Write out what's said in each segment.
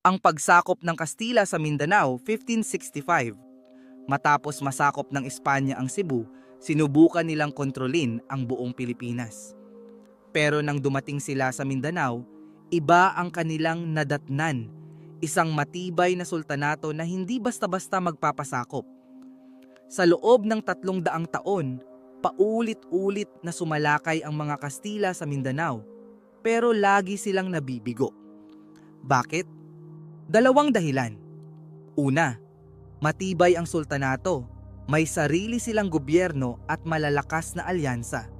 Ang pagsakop ng Kastila sa Mindanao 1565. Matapos masakop ng Espanya ang Cebu, sinubukan nilang kontrolin ang buong Pilipinas. Pero nang dumating sila sa Mindanao, iba ang kanilang nadatnan, isang matibay na sultanato na hindi basta-basta magpapasakop. Sa loob ng 300 taon, paulit-ulit na sumalakay ang mga Kastila sa Mindanao, pero lagi silang nabibigo. Bakit? Dalawang dahilan. Una, matibay ang sultanato, may sarili silang gobyerno at malalakas na alyansa.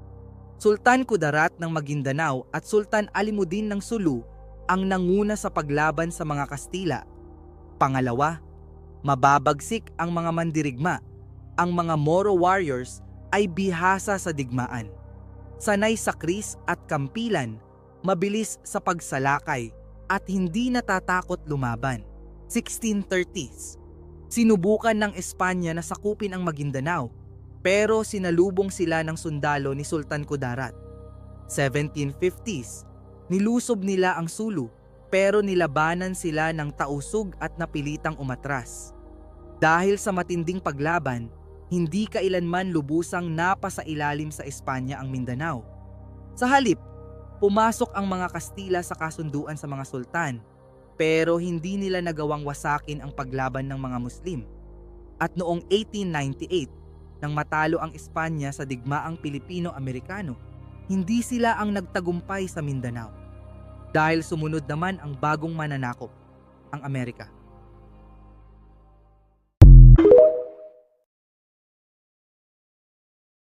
Sultan Kudarat ng Maguindanao at Sultan Alimuddin ng Sulu ang nanguna sa paglaban sa mga Kastila. Pangalawa, mababagsik ang mga mandirigma. Ang mga Moro warriors ay bihasa sa digmaan. Sanay sa kris at kampilan, mabilis sa pagsalakay at hindi natatakot lumaban. 1630s. Sinubukan ng Espanya na sakupin ang Maguindanao, pero sinalubong sila ng sundalo ni Sultan Kudarat. 1750s. Nilusob nila ang Sulu, pero nilabanan sila ng tausug at napilitang umatras. Dahil sa matinding paglaban, hindi kailanman lubusang napasailalim sa Espanya ang Mindanao. Sa halip, pumasok ang mga Kastila sa kasunduan sa mga sultan, pero hindi nila nagawang wasakin ang paglaban ng mga Muslim. At noong 1898, nang matalo ang Espanya sa digmaang Pilipino-Amerikano, hindi sila ang nagtagumpay sa Mindanao. Dahil sumunod naman ang bagong mananakop, ang Amerika.